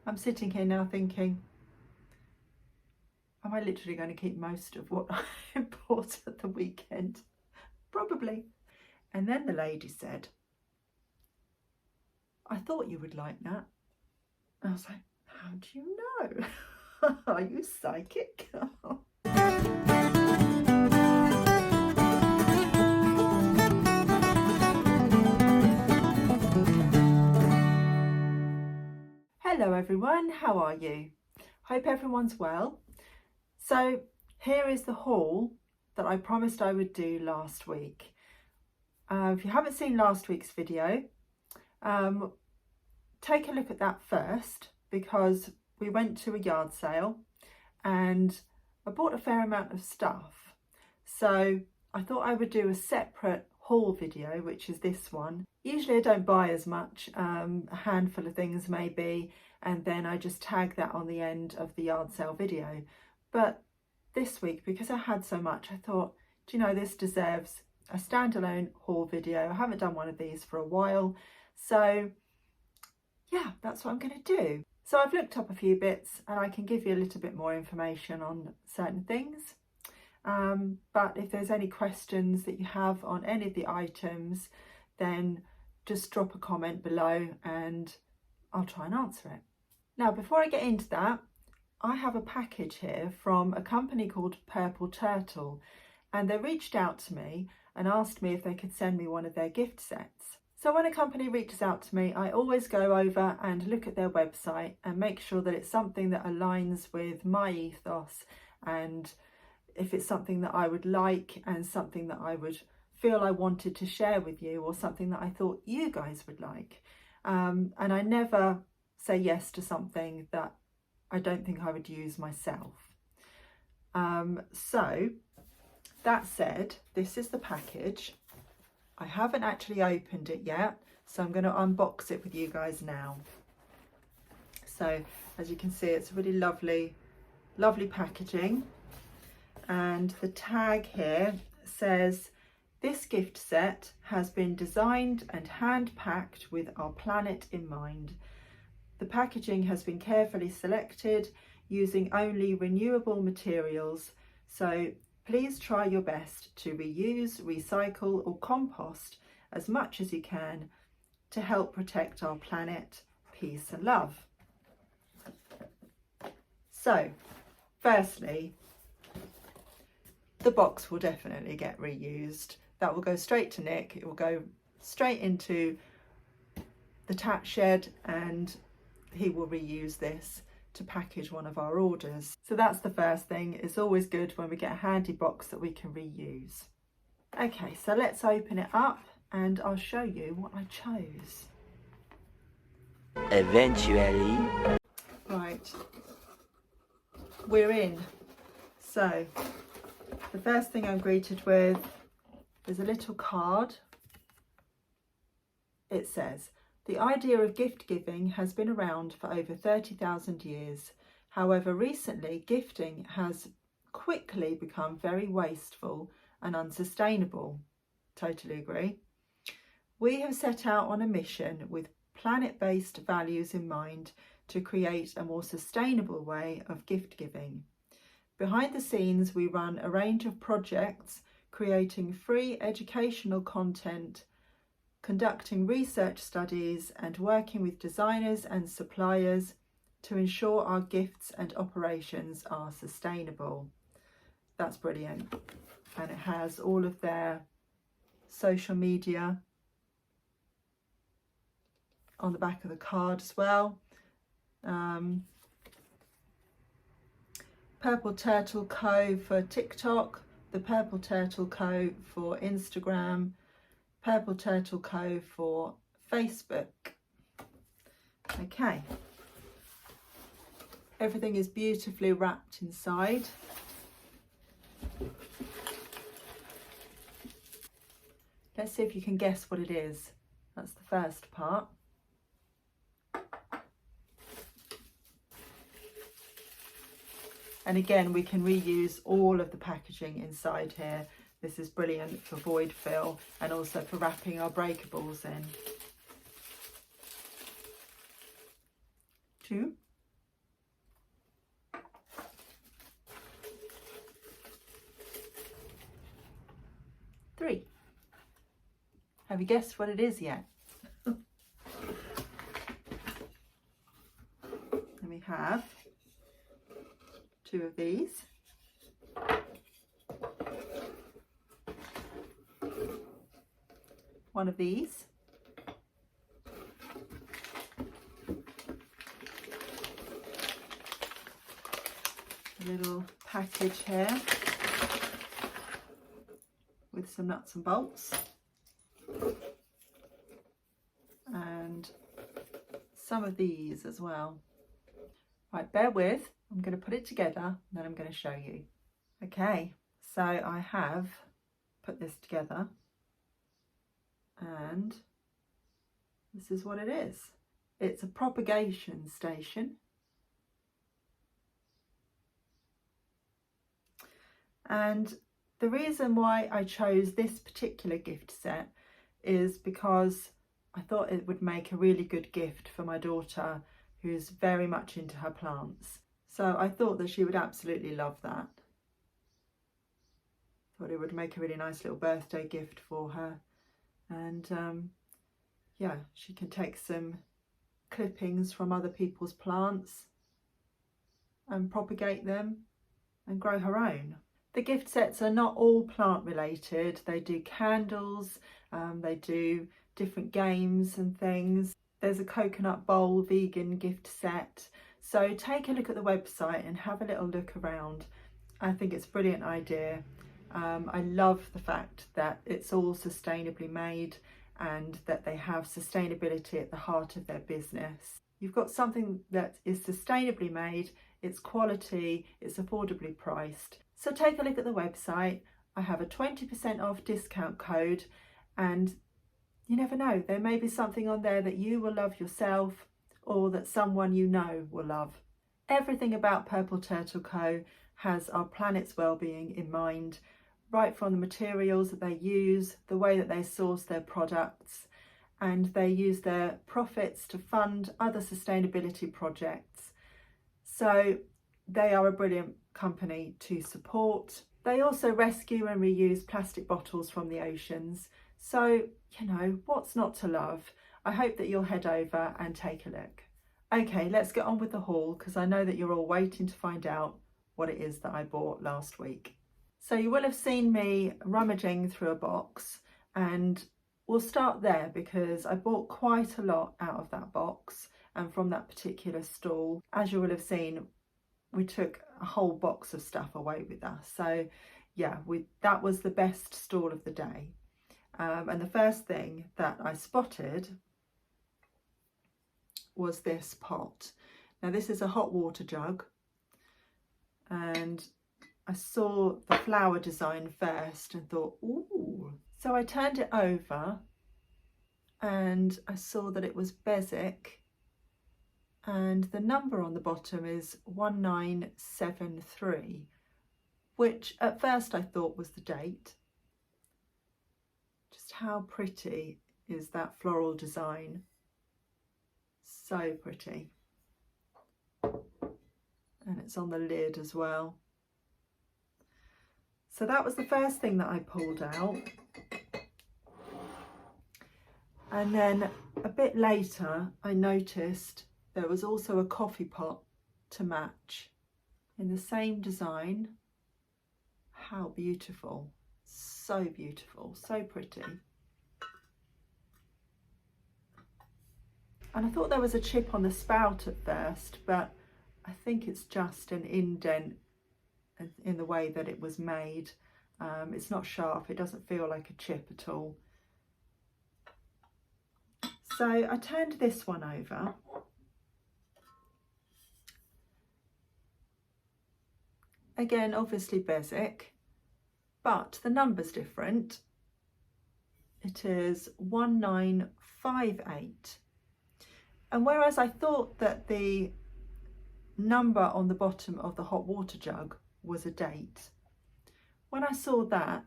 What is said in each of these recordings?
I'm sitting here now thinking, am I literally going to keep most of what I bought at the weekend? Probably. And then the lady said, I thought you would like that. I was like, how do you know? Are you psychic? Hello everyone, how are you? Hope everyone's well. So here is the haul that I promised I would do last week. If you haven't seen last week's video, take a look at that first, because we went to a yard sale and I bought a fair amount of stuff. So I thought I would do a separate haul video, which is this one. Usually I don't buy as much, a handful of things maybe, and then I just tag that on the end of the yard sale video. But this week, because I had so much, I thought, do you know, this deserves a standalone haul video. I haven't done one of these for a while, so yeah, that's what I'm going to do. So I've looked up a few bits and I can give you a little bit more information on certain things. But if there's any questions that you have on any of the items, then just drop a comment below and I'll try and answer it. Now, before I get into that, I have a package here from a company called Purple Turtle, and they reached out to me and asked me if they could send me one of their gift sets. So when a company reaches out to me, I always go over and look at their website and make sure that it's something that aligns with my ethos, and if it's something that I would like and something that I would feel I wanted to share with you, or something that I thought you guys would like. And I never say yes to something that I don't think I would use myself. So that said, this is the package. I haven't actually opened it yet, so I'm going to unbox it with you guys now. So as you can see, it's really lovely packaging. And the tag here says, this gift set has been designed and hand-packed with our planet in mind. The packaging has been carefully selected using only renewable materials, so please try your best to reuse, recycle or compost as much as you can to help protect our planet. Peace and love. So, firstly, the box will definitely get reused. That will go straight to Nick. It will go straight into the tat shed and he will reuse this to package one of our orders. So that's the first thing. It's always good when we get a handy box that we can reuse. Okay, so let's open it up and I'll show you what I chose. Eventually. Right, we're in. So the first thing I'm greeted with is a little card. It says, the idea of gift giving has been around for over 30,000 years. However, recently gifting has quickly become very wasteful and unsustainable. Totally agree. We have set out on a mission with planet-based values in mind to create a more sustainable way of gift giving. Behind the scenes, we run a range of projects, creating free educational content, conducting research studies and working with designers and suppliers to ensure our gifts and operations are sustainable. That's brilliant. And it has all of their social media on the back of the card as well. Purple Turtle Co for TikTok, the Purple Turtle Co for Instagram, Purple Turtle Co for Facebook. Okay, everything is beautifully wrapped inside. Let's see if you can guess what it is. That's the first part. And again, we can reuse all of the packaging inside here. This is brilliant for void fill and also for wrapping our breakables in. 2, 3. Have you guessed what it is yet? Then we have 2 of these. One of these. A little package here with some nuts and bolts. And some of these as well. Right, bear with, I'm going to put it together and then I'm going to show you. Okay, so I have put this together and this is what it is. It's a propagation station. And the reason why I chose this particular gift set is because I thought it would make a really good gift for my daughter who's very much into her plants. So I thought that she would absolutely love that. Thought it would make a really nice little birthday gift for her. And yeah, she can take some clippings from other people's plants and propagate them and grow her own. The gift sets are not all plant related. They do candles, they do different games and things. There's a coconut bowl vegan gift set. So take a look at the website and have a little look around. I think it's a brilliant idea. I love the fact that it's all sustainably made and that they have sustainability at the heart of their business. You've got something that is sustainably made, it's quality, it's affordably priced. So take a look at the website. I have a 20% off discount code, and you never know, there may be something on there that you will love yourself or that someone you know will love. Everything about Purple Turtle Co has our planet's well-being in mind, right from the materials that they use, the way that they source their products, and they use their profits to fund other sustainability projects. So they are a brilliant company to support. They also rescue and reuse plastic bottles from the oceans. So, you know, what's not to love? I hope that you'll head over and take a look. Okay, let's get on with the haul because I know that you're all waiting to find out what it is that I bought last week. So you will have seen me rummaging through a box, and we'll start there because I bought quite a lot out of that box and from that particular stall. As you will have seen, we took a whole box of stuff away with us. So yeah, that was the best stall of the day. And the first thing that I spotted was this pot. Now this is a hot water jug, and I saw the flower design first and thought, ooh. So I turned it over and I saw that it was Bezic, and the number on the bottom is 1973, which at first I thought was the date. Just how pretty is that floral design? So pretty. And it's on the lid as well. So that was the first thing that I pulled out. And then a bit later, I noticed there was also a coffee pot to match in the same design. How beautiful. So beautiful, so pretty. And I thought there was a chip on the spout at first, but I think it's just an indent in the way that it was made. It's not sharp, it doesn't feel like a chip at all. So I turned this one over. Again, obviously Bezic, but the number's different. It is 1958. And whereas I thought that the number on the bottom of the hot water jug was a date, when I saw that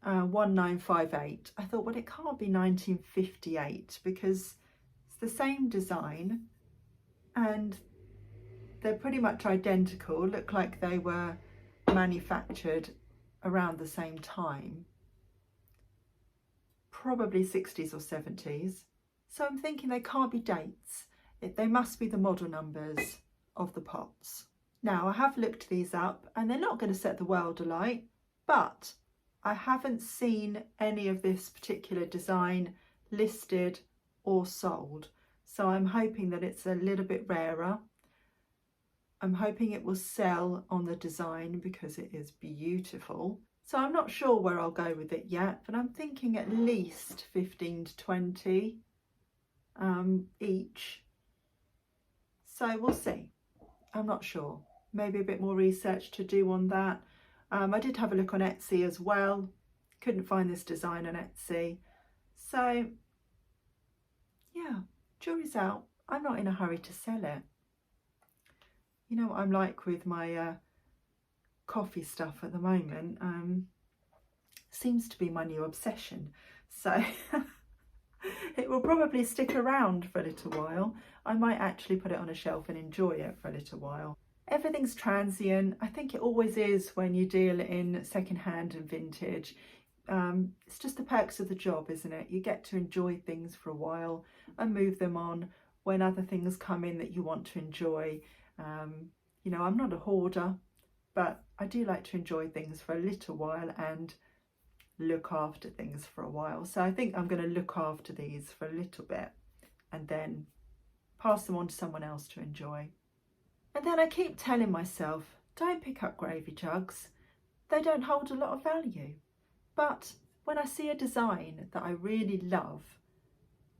1958, I thought, well, it can't be 1958 because it's the same design and they're pretty much identical, look like they were manufactured around the same time, probably 60s or 70s. So I'm thinking they can't be dates. They must be the model numbers of the pots. Now I have looked these up and they're not going to set the world alight, but I haven't seen any of this particular design listed or sold. So I'm hoping that it's a little bit rarer. I'm hoping it will sell on the design because it is beautiful. So I'm not sure where I'll go with it yet, but I'm thinking at least 15 to 20 each. So we'll see. I'm not sure. Maybe a bit more research to do on that. I did have a look on Etsy as well. Couldn't find this design on Etsy. So yeah, jury's out. I'm not in a hurry to sell it. You know what I'm like with my coffee stuff at the moment. Seems to be my new obsession. So it will probably stick around for a little while. I might actually put it on a shelf and enjoy it for a little while. Everything's transient. I think it always is when you deal in secondhand and vintage. It's just the perks of the job, isn't it? You get to enjoy things for a while and move them on when other things come in that you want to enjoy. You know, I'm not a hoarder, but I do like to enjoy things for a little while and look after things for a while. So I think I'm going to look after these for a little bit and then pass them on to someone else to enjoy. And then I keep telling myself, don't pick up gravy jugs. They don't hold a lot of value. But when I see a design that I really love,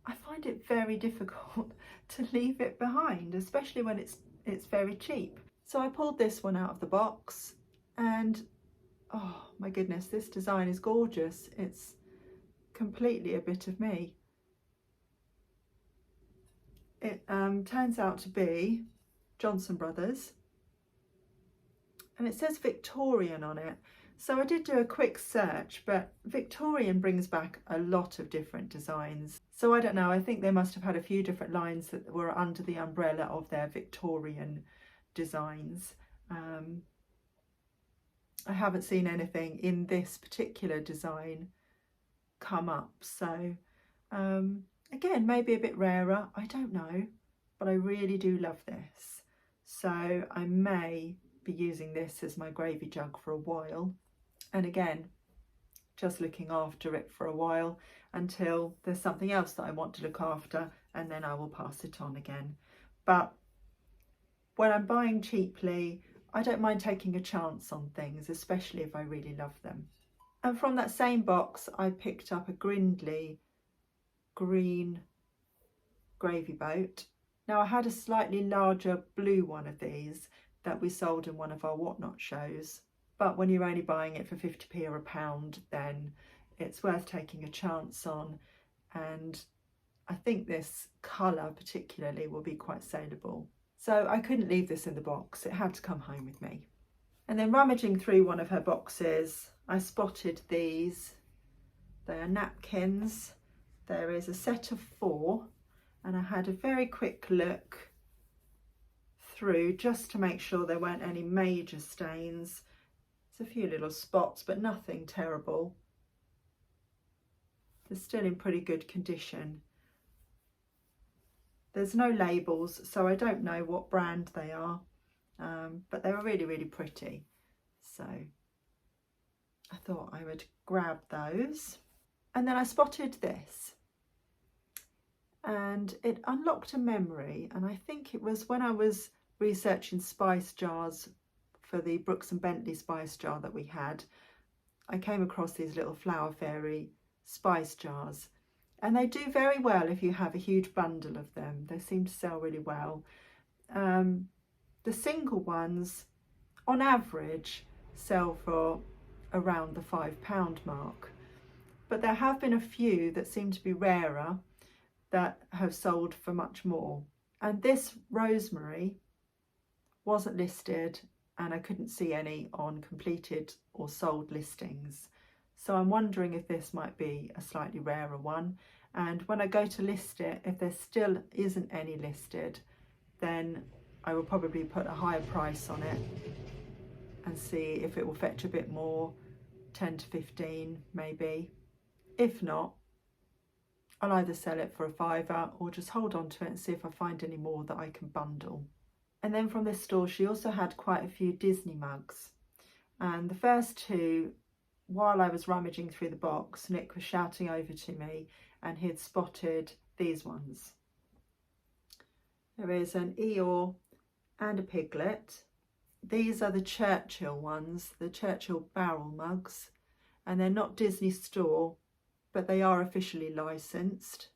I find it very difficult to leave it behind, especially when it's very cheap. So I pulled this one out of the box and oh my goodness, this design is gorgeous. It's completely a bit of me. It turns out to be Johnson Brothers and it says Victorian on it. So I did do a quick search, but Victorian brings back a lot of different designs. So I don't know, I think they must have had a few different lines that were under the umbrella of their Victorian designs. I haven't seen anything in this particular design come up. So again, maybe a bit rarer, I don't know, but I really do love this. So I may be using this as my gravy jug for a while. And again, just looking after it for a while until there's something else that I want to look after, and then I will pass it on again. But when I'm buying cheaply, I don't mind taking a chance on things, especially if I really love them. And from that same box, I picked up a Grindley green gravy boat. Now I had a slightly larger blue one of these that we sold in one of our Whatnot shows. But when you're only buying it for 50p or £1, then it's worth taking a chance on. And I think this colour particularly will be quite saleable. So I couldn't leave this in the box. It had to come home with me. And then rummaging through one of her boxes, I spotted these. They are napkins. There is a set of 4. And I had a very quick look through just to make sure there weren't any major stains. A few little spots, but nothing terrible. They're still in pretty good condition. There's no labels, so I don't know what brand they are, but they were really, really pretty. So I thought I would grab those. And then I spotted this and it unlocked a memory, and I think it was when I was researching spice jars for the Brooks and Bentley spice jar that we had. I came across these little Flower Fairy spice jars, and they do very well if you have a huge bundle of them. They seem to sell really well. The single ones on average sell for around the £5 mark, but there have been a few that seem to be rarer that have sold for much more. And this rosemary wasn't listed, and I couldn't see any on completed or sold listings. So I'm wondering if this might be a slightly rarer one. And when I go to list it, if there still isn't any listed, then I will probably put a higher price on it and see if it will fetch a bit more, 10 to 15 maybe. If not, I'll either sell it for a £5 or just hold on to it and see if I find any more that I can bundle. And then from this store, she also had quite a few Disney mugs. And the first two, while I was rummaging through the box, Nick was shouting over to me and he had spotted these ones. There is an Eeyore and a Piglet. These are the Churchill ones, the Churchill barrel mugs, and they're not Disney store, but they are officially licensed.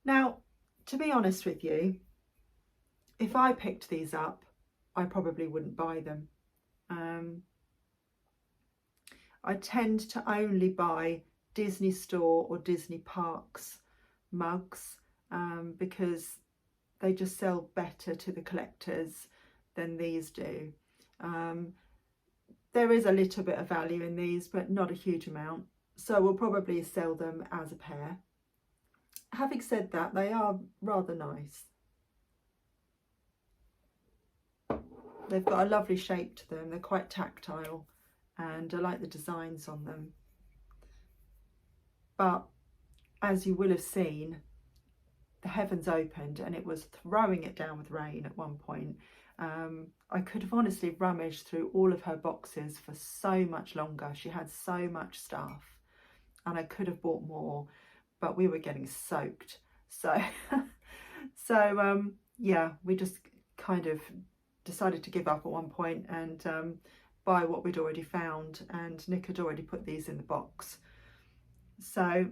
Now, to be honest with you, if I picked these up, I probably wouldn't buy them. I tend to only buy Disney store or Disney parks mugs because they just sell better to the collectors than these do. There is a little bit of value in these, but not a huge amount. So we'll probably sell them as a pair. Having said that, they are rather nice. They've got a lovely shape to them. They're quite tactile and I like the designs on them. But as you will have seen, the heavens opened and it was throwing it down with rain at one point. I could have honestly rummaged through all of her boxes for so much longer. She had so much stuff and I could have bought more, but we were getting soaked. So, yeah, we just kind of decided to give up at one point and buy what we'd already found, and Nick had already put these in the box. So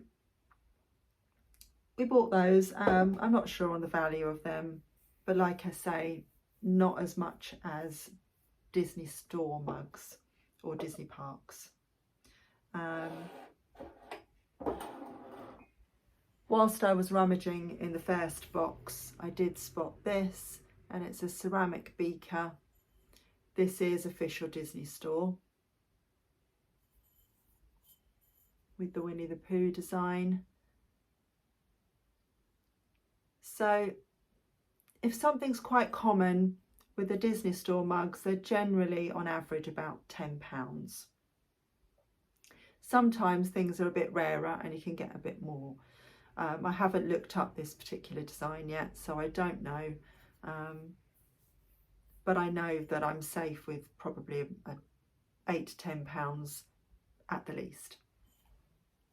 we bought those. I'm not sure on the value of them, but like I say, not as much as Disney store mugs or Disney parks. Whilst I was rummaging in the first box, I did spot this, and it's a ceramic beaker. This is official Disney store with the Winnie the Pooh design. So if something's quite common with the Disney store mugs, they're generally on average about £10. Sometimes things are a bit rarer and you can get a bit more. I haven't looked up this particular design yet, so I don't know. But I know that I'm safe with probably £8 to £10 at the least.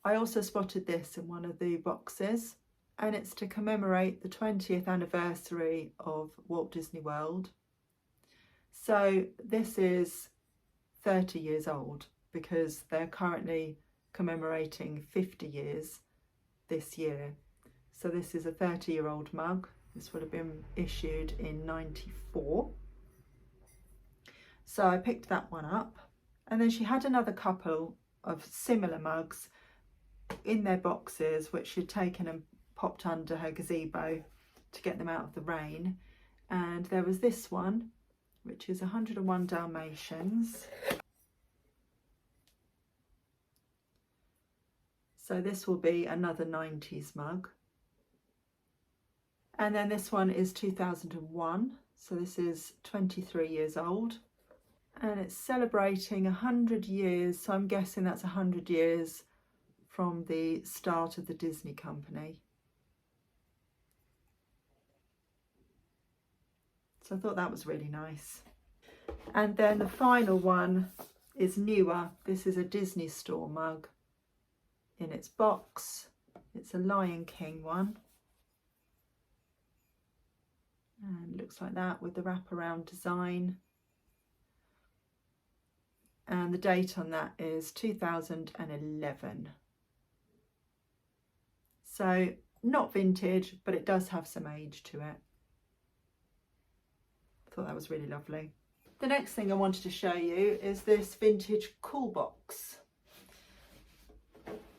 I also spotted this in one of the boxes, and it's to commemorate the 20th anniversary of Walt Disney World. So this is 30 years old because they're currently commemorating 50 years this year. So this is a 30-year-old mug. This would have been issued in '94. So I picked that one up, and then she had another couple of similar mugs in their boxes which she'd taken and popped under her gazebo to get them out of the rain. And there was this one, which is 101 Dalmatians. So this will be another 90s mug. And then this one is 2001, so this is 23 years old. And it's celebrating 100 years, so I'm guessing that's 100 years from the start of the Disney company. So I thought that was really nice. And then the final one is newer. This is a Disney store mug in its box. It's a Lion King one. And it looks like that with the wraparound design. And the date on that is 2011. So not vintage, but it does have some age to it. I thought that was really lovely. The next thing I wanted to show you is this vintage cool box.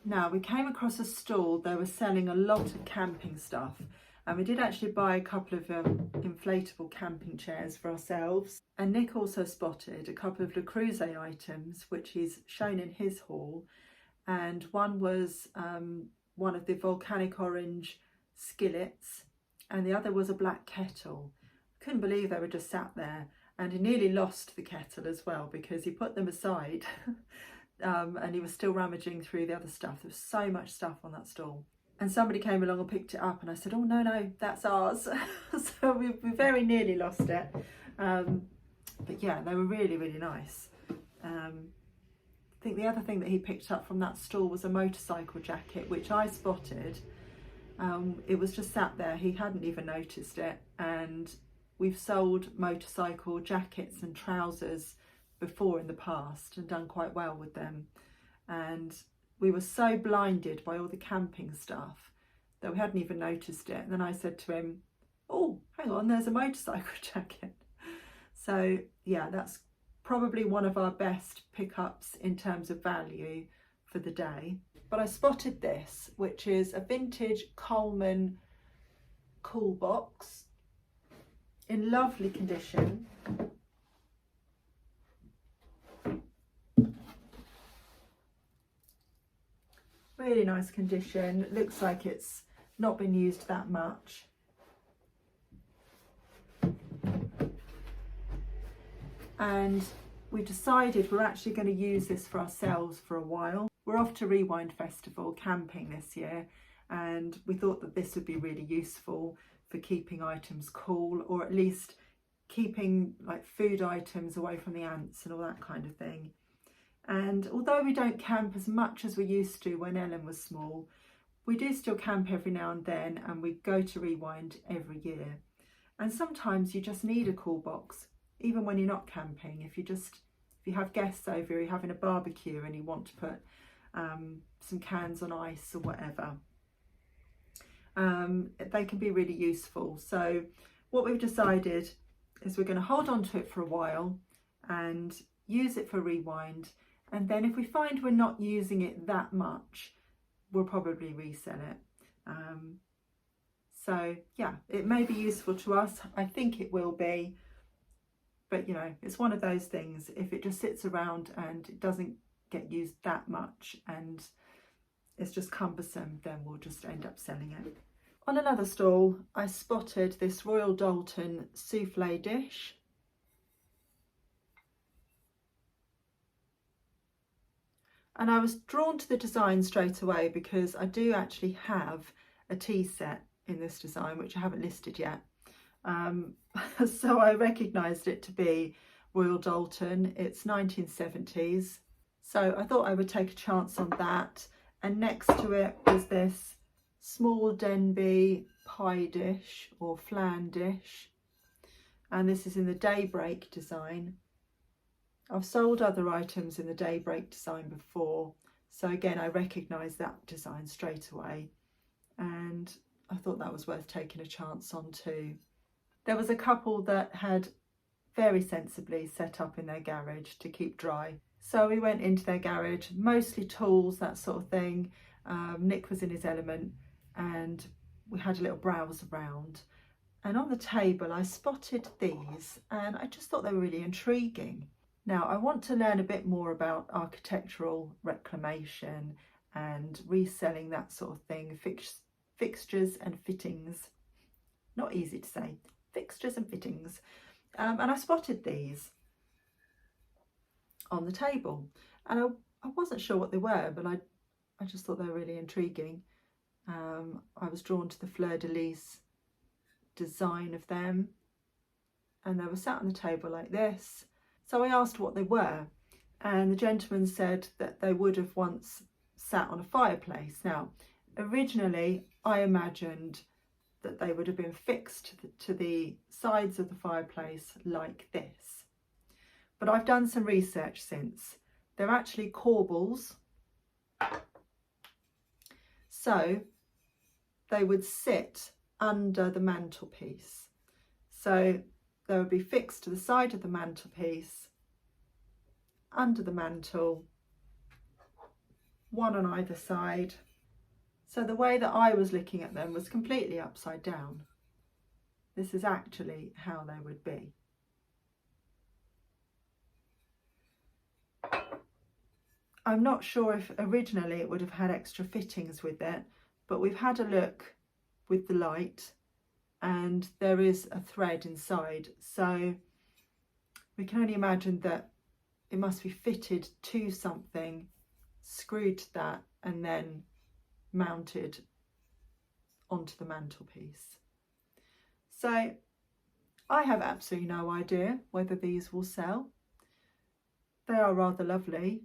Now, we came across a stall. They were selling a lot of camping stuff, and we did actually buy a couple of inflatable camping chairs for ourselves. And Nick also spotted a couple of Le Creuset items which he's shown in his haul, and one was one of the volcanic orange skillets, and the other was a black kettle. Couldn't believe they were just sat there, and he nearly lost the kettle as well because he put them aside and he was still rummaging through the other stuff. There was so much stuff on that stall. And somebody came along and picked it up, and I said, oh, no, that's ours. So we very nearly lost it. But yeah, they were really, really nice. I think the other thing that he picked up from that stall was a motorcycle jacket, which I spotted. It was just sat there. He hadn't even noticed it. And we've sold motorcycle jackets and trousers before in the past and done quite well with them. And we were so blinded by all the camping stuff that we hadn't even noticed it. And then I said to him, oh, hang on, there's a motorcycle jacket. So yeah, that's probably one of our best pickups in terms of value for the day. But I spotted this, which is a vintage Coleman cool box in lovely condition. Really nice condition. Looks like it's not been used that much. And we decided we're actually going to use this for ourselves for a while. We're off to Rewind Festival camping this year, and we thought that this would be really useful for keeping items cool, or at least keeping like food items away from the ants and all that kind of thing. And although we don't camp as much as we used to when Ellen was small, we do still camp every now and then, and we go to Rewind every year. And sometimes you just need a cool box, even when you're not camping. If you have guests over, you're having a barbecue and you want to put some cans on ice or whatever, they can be really useful. So what we've decided is we're going to hold on to it for a while and use it for Rewind. And then if we find we're not using it that much, we'll probably resell it. So yeah, it may be useful to us. I think it will be. But you know, it's one of those things. If it just sits around and it doesn't get used that much and it's just cumbersome, then we'll just end up selling it. On another stall, I spotted this Royal Doulton souffle dish. And I was drawn to the design straight away because I do actually have a tea set in this design, which I haven't listed yet. So I recognised it to be Royal Doulton. It's 1970s. So I thought I would take a chance on that. And next to it was this small Denby pie dish or flan dish. And this is in the Daybreak design. I've sold other items in the Daybreak design before. So again, I recognised that design straight away. And I thought that was worth taking a chance on too. There was a couple that had very sensibly set up in their garage to keep dry. So we went into their garage, mostly tools, that sort of thing. Nick was in his element and we had a little browse around. And on the table I spotted these and I just thought they were really intriguing. Now I want to learn a bit more about architectural reclamation and reselling, that sort of thing, fixtures and fittings. Not easy to say. Fixtures and fittings. And I spotted these on the table and I wasn't sure what they were, but I just thought they were really intriguing. I was drawn to the fleur-de-lis design of them, and they were sat on the table like this. So I asked what they were, and the gentleman said that they would have once sat on a fireplace. Now, originally I imagined that they would have been fixed to the sides of the fireplace like this. But I've done some research since. They're actually corbels. So they would sit under the mantelpiece. So they would be fixed to the side of the mantelpiece, under the mantle, one on either side. So the way that I was looking at them was completely upside down. This is actually how they would be. I'm not sure if originally it would have had extra fittings with it, but we've had a look with the light and there is a thread inside. So we can only imagine that it must be fitted to something, screwed to that, and then mounted onto the mantelpiece. So I have absolutely no idea whether these will sell. They are rather lovely.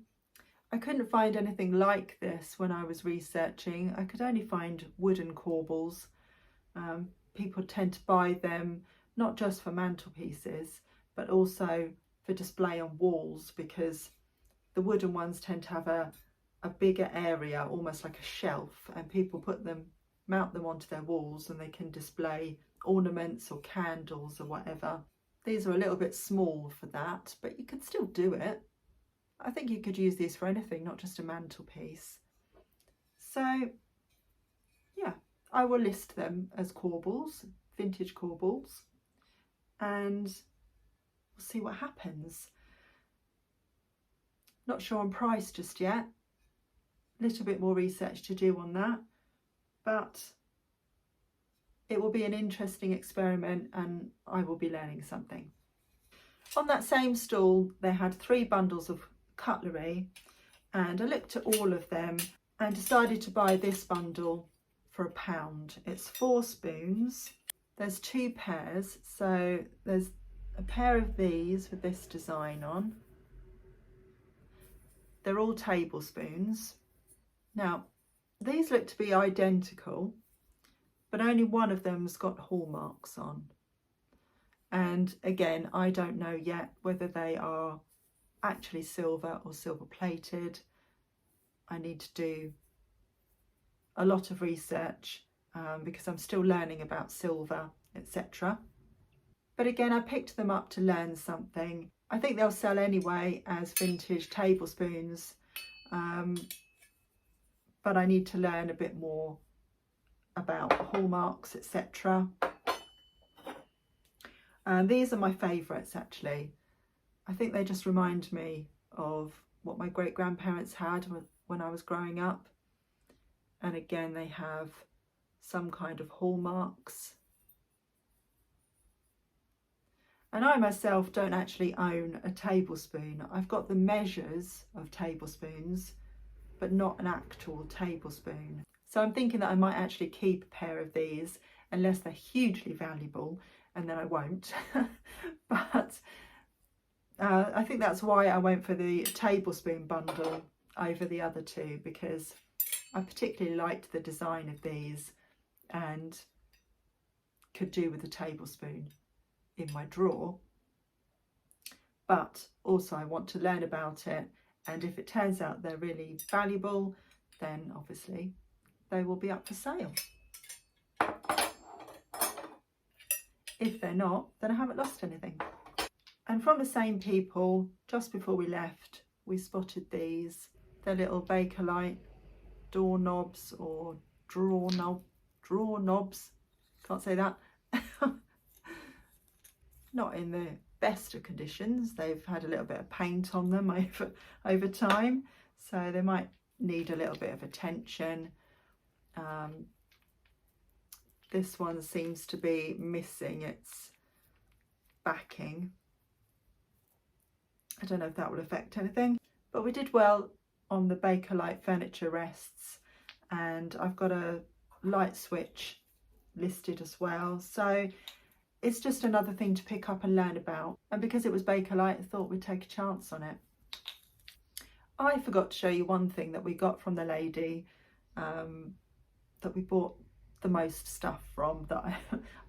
I couldn't find anything like this when I was researching. I could only find wooden corbels. People tend to buy them not just for mantelpieces, but also for display on walls, because the wooden ones tend to have a bigger area, almost like a shelf, and people mount them onto their walls, and they can display ornaments or candles or whatever. These are a little bit small for that, but you could still do it. I think you could use these for anything, not just a mantelpiece. So yeah, I will list them as corbels, vintage corbels, and we'll see what happens. Not sure on price just yet. A little bit more research to do on that, but it will be an interesting experiment and I will be learning something. On that same stall, they had 3 bundles of cutlery, and I looked at all of them and decided to buy this bundle for £1. It's 4 spoons. There's 2 pairs, so there's a pair of these with this design on. They're all tablespoons. Now, these look to be identical, but only one of them's got hallmarks on. And again, I don't know yet whether they are actually silver or silver plated. I need to do a lot of research because I'm still learning about silver, etc. But again, I picked them up to learn something. I think they'll sell anyway as vintage tablespoons, but I need to learn a bit more about hallmarks, etc. And these are my favourites actually. I think they just remind me of what my great-grandparents had when I was growing up. And again, they have some kind of hallmarks. And I myself don't actually own a tablespoon. I've got the measures of tablespoons, but not an actual tablespoon. So I'm thinking that I might actually keep a pair of these unless they're hugely valuable, and then I won't. But I think that's why I went for the tablespoon bundle over the other 2, because I particularly liked the design of these and could do with a tablespoon in my drawer. But also I want to learn about it, and if it turns out they're really valuable, then obviously they will be up for sale. If they're not, then I haven't lost anything. And from the same people, just before we left, we spotted these. They're little Bakelite doorknobs or drawer knobs. Can't say that. Not in the best of conditions. They've had a little bit of paint on them over time, so they might need a little bit of attention. This one seems to be missing its backing. I don't know if that will affect anything, but we did well on the Bakelite furniture rests, and I've got a light switch listed as well. So it's just another thing to pick up and learn about. And because it was Bakelite, I thought we'd take a chance on it. I forgot to show you one thing that we got from the lady that we bought the most stuff from.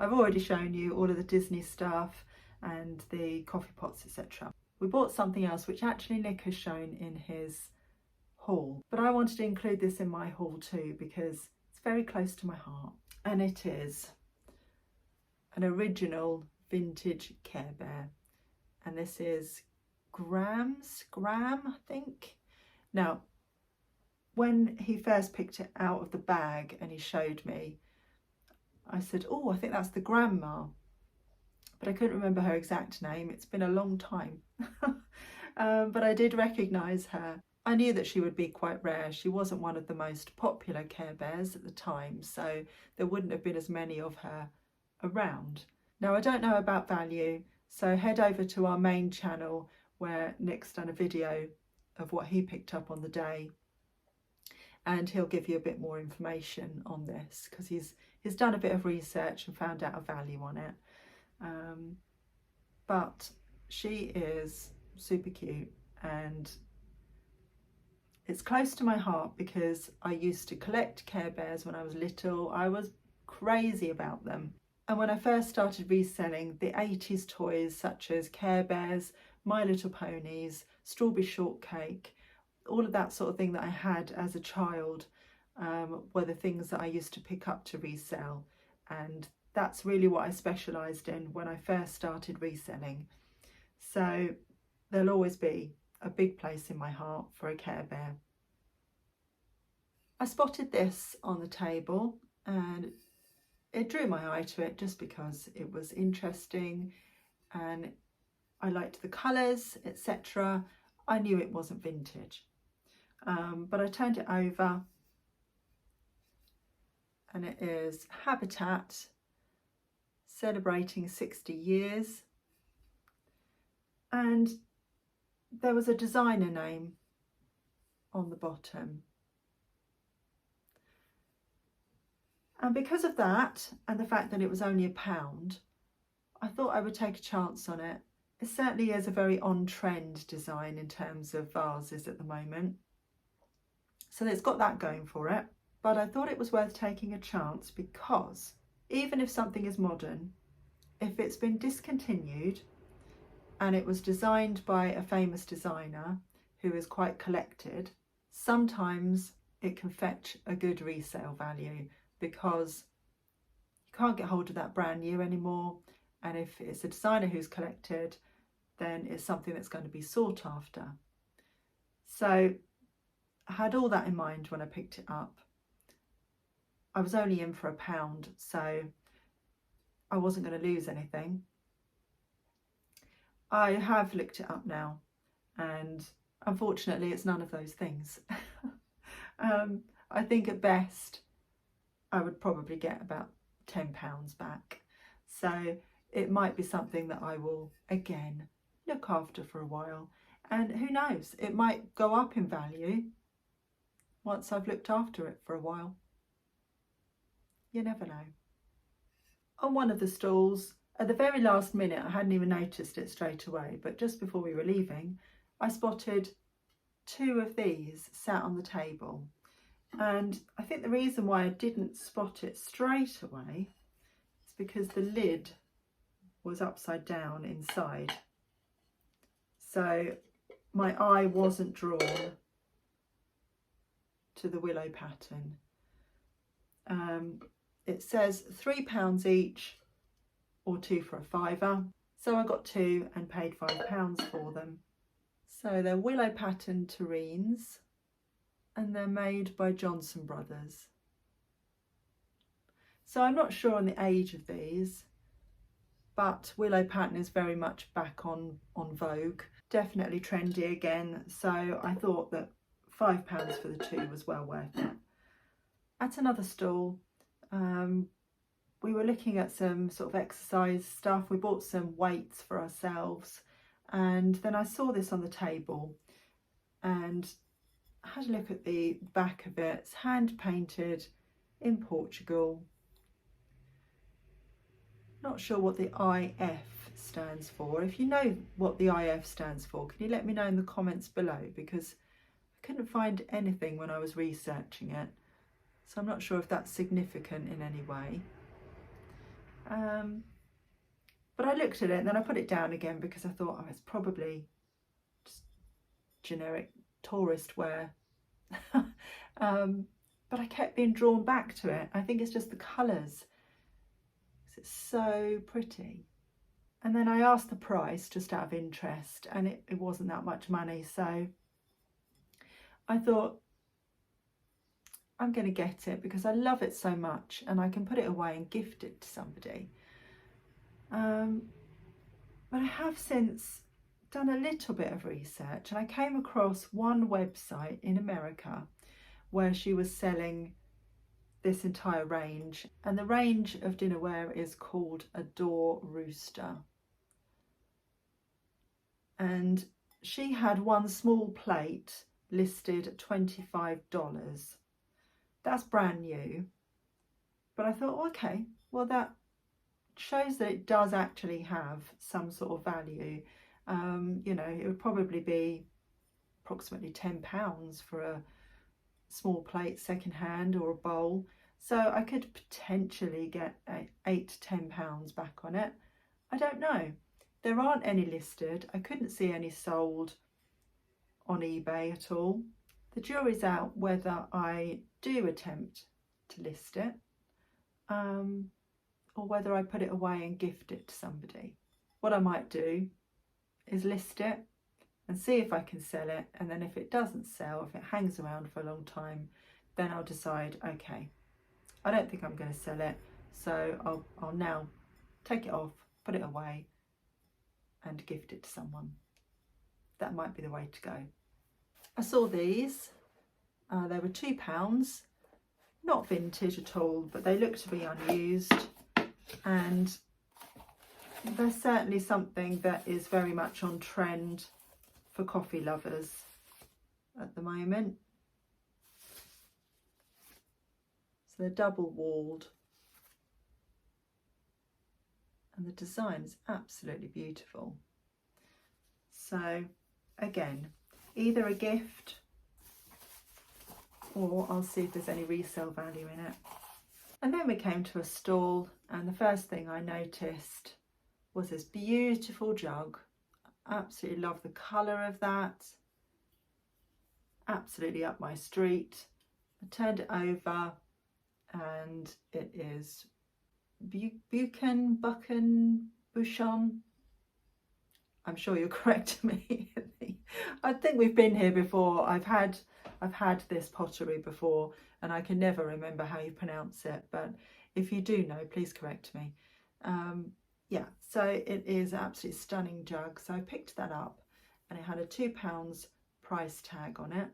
I've already shown you all of the Disney stuff and the coffee pots, etc. We bought something else which actually Nick has shown in his haul, but I wanted to include this in my haul too because it's very close to my heart, and it is an original vintage Care Bear, and this is Graham, I think. Now, when he first picked it out of the bag and he showed me, I said, oh, I think that's the grandma, but I couldn't remember her exact name. It's been a long time. But I did recognise her. I knew that she would be quite rare. She wasn't one of the most popular Care Bears at the time, so there wouldn't have been as many of her around. Now, I don't know about value, so head over to our main channel where Nick's done a video of what he picked up on the day, and he'll give you a bit more information on this because he's done a bit of research and found out a value on it. But she is super cute, and it's close to my heart because I used to collect Care Bears when I was little. I was crazy about them. And when I first started reselling the 80s toys such as Care Bears, My Little Ponies, Strawberry Shortcake, all of that sort of thing that I had as a child were the things that I used to pick up to resell. And that's really what I specialised in when I first started reselling. So there'll always be a big place in my heart for a Care Bear. I spotted this on the table and it drew my eye to it just because it was interesting and I liked the colours, etc. I knew it wasn't vintage. But I turned it over and it is Habitat celebrating 60 years. And there was a designer name on the bottom. And because of that, and the fact that it was only £1, I thought I would take a chance on it. It certainly is a very on-trend design in terms of vases at the moment. So it's got that going for it. But I thought it was worth taking a chance because even if something is modern, if it's been discontinued and it was designed by a famous designer who is quite collected, sometimes it can fetch a good resale value because you can't get hold of that brand new anymore. And if it's a designer who's collected, then it's something that's going to be sought after. So I had all that in mind when I picked it up. I was only in for £1, so I wasn't going to lose anything. I have looked it up now, and unfortunately it's none of those things. I think at best I would probably get about £10 back. So it might be something that I will again look after for a while, and who knows, it might go up in value once I've looked after it for a while. You never know. On one of the stalls, at the very last minute, I hadn't even noticed it straight away, but just before we were leaving, I spotted 2 of these sat on the table. And I think the reason why I didn't spot it straight away is because the lid was upside down inside. So my eye wasn't drawn to the willow pattern. It says £3 each or 2 for a £5. So I got 2 and paid £5 for them. So they're willow pattern terrines and they're made by Johnson Brothers. So I'm not sure on the age of these, but willow pattern is very much back on vogue. Definitely trendy again. So I thought that £5 for the 2 was well worth it. At another stall, we were looking at some sort of exercise stuff. We bought some weights for ourselves, and then I saw this on the table and I had a look at the back of it. It's hand painted in Portugal. Not sure what the IF stands for. If you know what the IF stands for, can you let me know in the comments below, because I couldn't find anything when I was researching it. So I'm not sure if that's significant in any way. But I looked at it and then I put it down again because I thought, oh, it's probably just generic tourist wear. But I kept being drawn back to it. I think it's just the colours. It's so pretty. And then I asked the price just out of interest, and it wasn't that much money. So I thought, I'm going to get it because I love it so much and I can put it away and gift it to somebody. But I have since done a little bit of research, and I came across one website in America where she was selling this entire range, and the range of dinnerware is called Adore Rooster. And she had one small plate listed at $25. That's brand new. But I thought, okay, well, that shows that it does actually have some sort of value. You know, it would probably be approximately £10 for a small plate secondhand or a bowl. So I could potentially get £8 to £10 back on it. I don't know. There aren't any listed. I couldn't see any sold on eBay at all. The jury's out whether I do attempt to list it, or whether I put it away and gift it to somebody. What I might do is list it and see if I can sell it, and then if it doesn't sell, if it hangs around for a long time, then I'll decide, okay, I don't think I'm going to sell it, so I'll now take it off, put it away and gift it to someone. That might be the way to go. I saw these, they were £2, not vintage at all, but they look to be unused, and they're certainly something that is very much on trend for coffee lovers at the moment. So they're double walled, and the design is absolutely beautiful. So again, either a gift, or I'll see if there's any resale value in it. And then we came to a stall, and the first thing I noticed was this beautiful jug. Absolutely love the colour of that. Absolutely up my street. I turned it over, and it is Buchan. I'm sure you'll correct me. I think we've been here before. I've had this pottery before, and I can never remember how you pronounce it, but if you do know, please correct me. Yeah, so it is an absolutely stunning jug. So I picked that up, and it had a £2 price tag on it.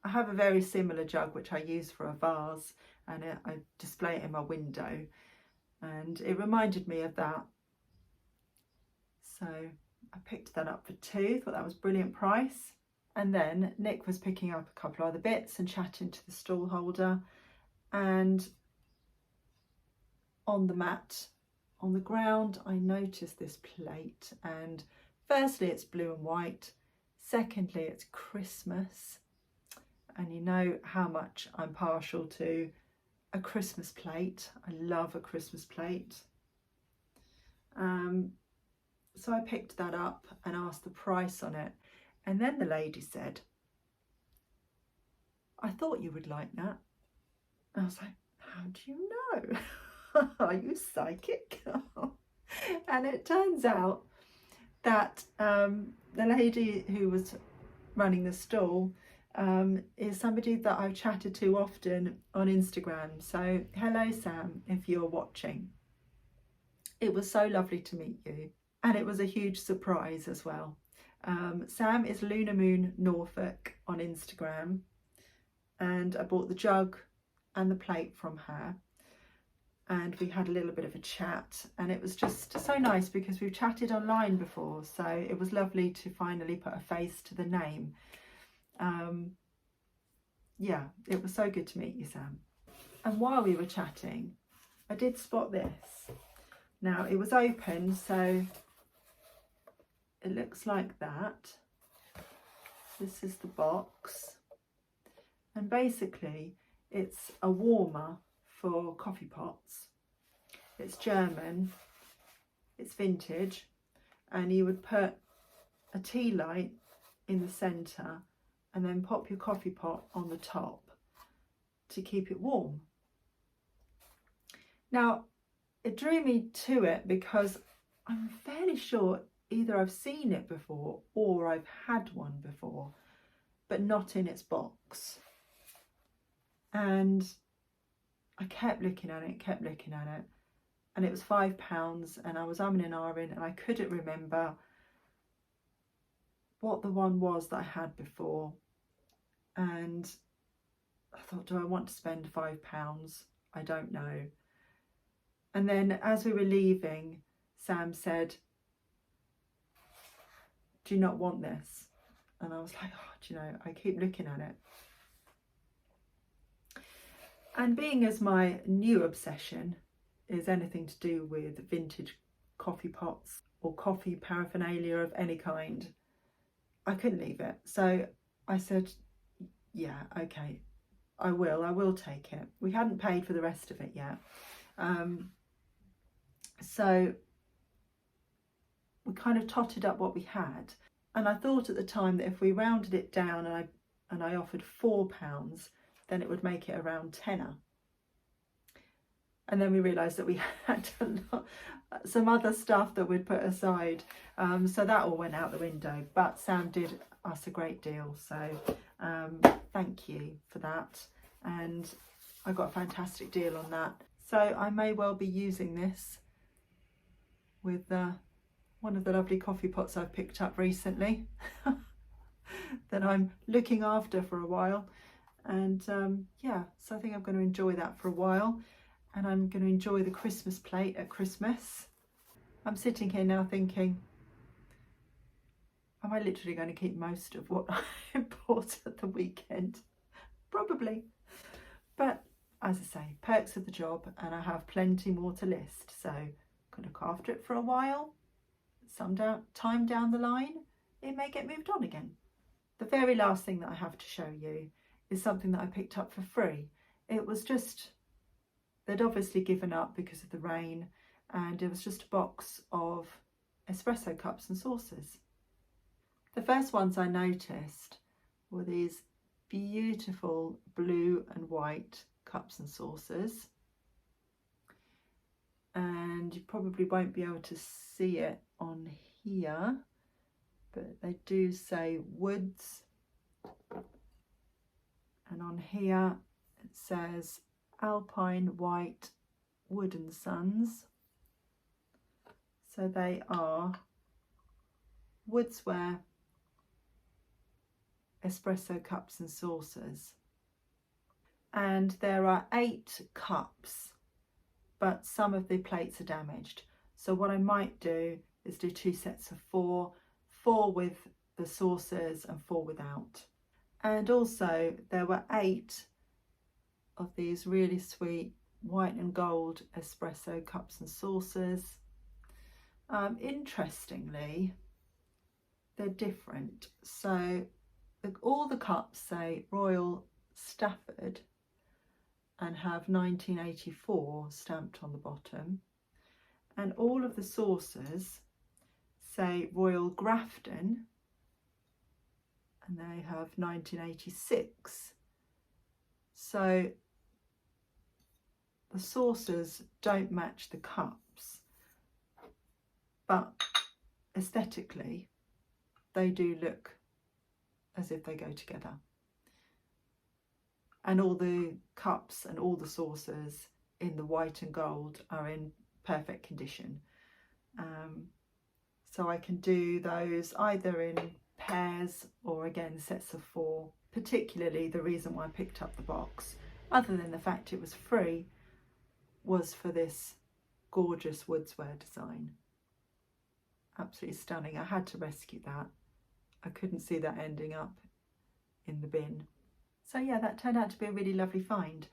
I have a very similar jug which I use for a vase, and I display it in my window, and it reminded me of that. So I picked that up for £2, thought that was a brilliant price. And then Nick was picking up a couple of other bits and chatting to the stall holder, and on the mat on the ground I noticed this plate, and firstly it's blue and white, secondly it's Christmas, and you know how much I'm partial to a Christmas plate. I love a Christmas plate. So I picked that up and asked the price on it, and then the lady said, I thought you would like that. And I was like, how do you know? Are you psychic? And it turns out that the lady who was running the stall is somebody that I've chatted to often on Instagram. So hello Sam, if you're watching. It was so lovely to meet you, and it was a huge surprise as well. Sam is Lunar Moon Norfolk on Instagram, and I bought the jug and the plate from her, and we had a little bit of a chat, and it was just so nice because we've chatted online before, so it was lovely to finally put a face to the name. Yeah, it was so good to meet you, Sam. And while we were chatting, I did spot this. Now it was open, so it looks like that. This is the box, and basically it's a warmer for coffee pots. It's German, it's vintage, and you would put a tea light in the centre and then pop your coffee pot on the top to keep it warm. Now it drew me to it because I'm fairly sure either I've seen it before or I've had one before, but not in its box. And I kept looking at it, and it was £5, and I was umming and ahhing, and I couldn't remember what the one was that I had before. And I thought, do I want to spend £5? I don't know. And then as we were leaving, Sam said, do you not want this? And I was like, oh, do you know, I keep looking at it. And being as my new obsession is anything to do with vintage coffee pots or coffee paraphernalia of any kind, I couldn't leave it. So I said, yeah, okay, I will take it. We hadn't paid for the rest of it yet. So we kind of totted up what we had. And I thought at the time that if we rounded it down and I offered £4, then it would make it around tenner. And then we realised that we had some other stuff that we'd put aside. So that all went out the window. But Sam did us a great deal. So thank you for that. And I got a fantastic deal on that. So I may well be using this with one of the lovely coffee pots I've picked up recently that I'm looking after for a while. And yeah, so I think I'm going to enjoy that for a while. And I'm going to enjoy the Christmas plate at Christmas. I'm sitting here now thinking, am I literally going to keep most of what I bought at the weekend? Probably. But as I say, perks of the job, and I have plenty more to list. So I can look after it for a while. Some time down the line, it may get moved on again. The very last thing that I have to show you is something that I picked up for free. It was just, they'd obviously given up because of the rain, and it was just a box of espresso cups and saucers. The first ones I noticed were these beautiful blue and white cups and saucers. And you probably won't be able to see it on here, but they do say Woods. And on here it says Alpine White Wood and Sons. So they are Woodsware espresso cups and saucers. And there are 8 cups, but some of the plates are damaged. So what I might do is do 2 sets of 4 with the saucers and 4 without. And also there were 8 of these really sweet white and gold espresso cups and saucers. Interestingly, they're different. So all the cups say Royal Stafford and have 1984 stamped on the bottom, and all of the saucers say Royal Grafton and they have 1986. So the saucers don't match the cups, but aesthetically they do look as if they go together. And all the cups and all the saucers in the white and gold are in perfect condition. So I can do those either in pairs or again sets of 4. Particularly the reason why I picked up the box, other than the fact it was free, was for this gorgeous woodsware design. Absolutely stunning. I had to rescue that. I couldn't see that ending up in the bin. So yeah, that turned out to be a really lovely find.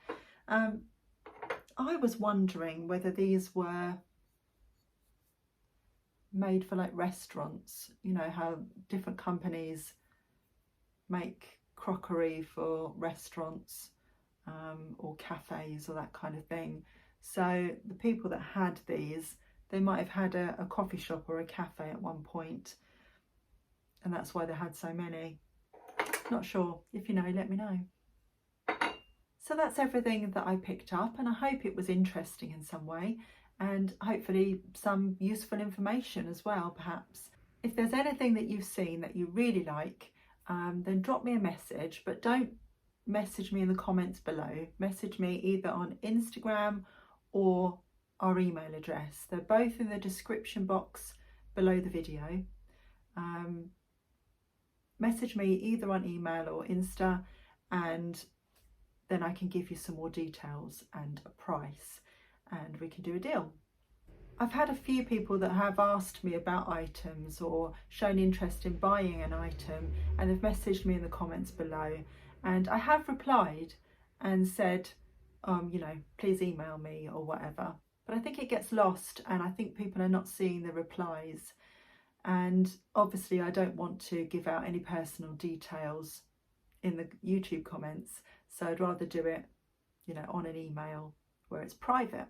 I was wondering whether these were made for like restaurants, you know how different companies make crockery for restaurants or cafes or that kind of thing. So the people that had these, they might have had a coffee shop or a cafe at one point, and that's why they had so many. Not sure. If you know, let me know. So that's everything that I picked up, and I hope it was interesting in some way, and hopefully some useful information as well, perhaps. If there's anything that you've seen that you really like, then drop me a message, but don't message me in the comments below. Message me either on Instagram or our email address. They're both in the description box below the video. Message me either on email or Insta, and then I can give you some more details and a price, and we can do a deal. I've had a few people that have asked me about items or shown interest in buying an item, and they've messaged me in the comments below, and I have replied and said, you know, please email me or whatever. But I think it gets lost, and I think people are not seeing the replies. And obviously I don't want to give out any personal details in the YouTube comments, so I'd rather do it, you know, on an email where it's private.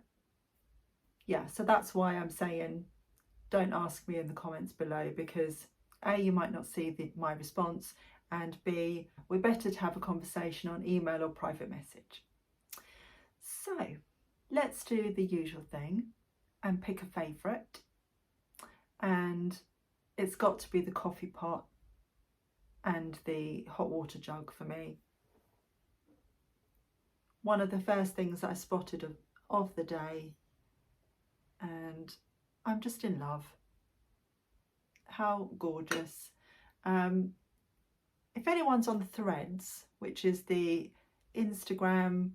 Yeah, so that's why I'm saying don't ask me in the comments below, because A, you might not see my response, and B, we're better to have a conversation on email or private message. So let's do the usual thing and pick a favourite, and it's got to be the coffee pot and the hot water jug for me. One of the first things I spotted of the day, and I'm just in love. How gorgeous. If anyone's on Threads, which is the Instagram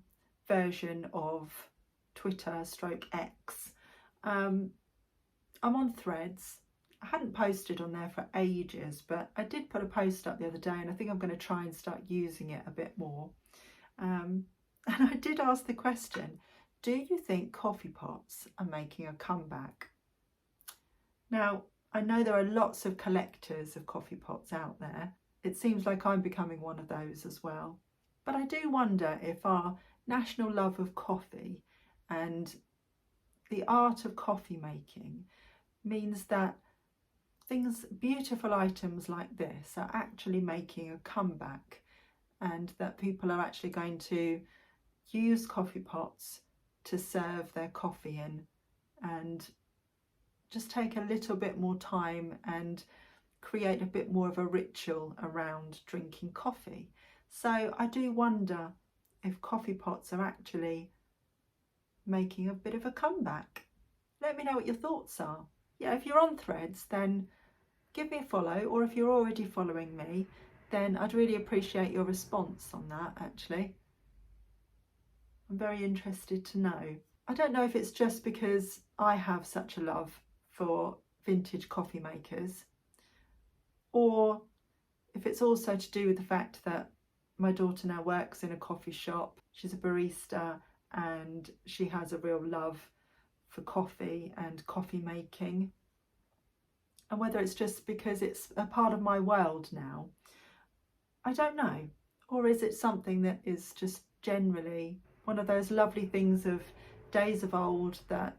version of Twitter/X, I'm on Threads. I hadn't posted on there for ages, but I did put a post up the other day, and I think I'm going to try and start using it a bit more. And I did ask the question, do you think coffee pots are making a comeback? Now, I know there are lots of collectors of coffee pots out there. It seems like I'm becoming one of those as well. But I do wonder if our national love of coffee and the art of coffee making means that beautiful items like this are actually making a comeback, and that people are actually going to use coffee pots to serve their coffee in, and just take a little bit more time and create a bit more of a ritual around drinking coffee. So I do wonder if coffee pots are actually making a bit of a comeback. Let me know what your thoughts are. Yeah, if you're on Threads, then give me a follow, or if you're already following me, then I'd really appreciate your response on that, actually. I'm very interested to know. I don't know if it's just because I have such a love for vintage coffee makers, or if it's also to do with the fact that my daughter now works in a coffee shop. She's a barista, and she has a real love for coffee and coffee making. And whether it's just because it's a part of my world now, I don't know. Or is it something that is just generally one of those lovely things of days of old that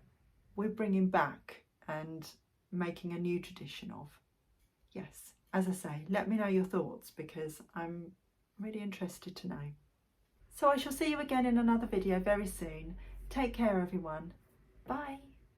we're bringing back and making a new tradition of? Yes, as I say, let me know your thoughts, because I'm really interested to know. So I shall see you again in another video very soon. Take care, everyone. Bye.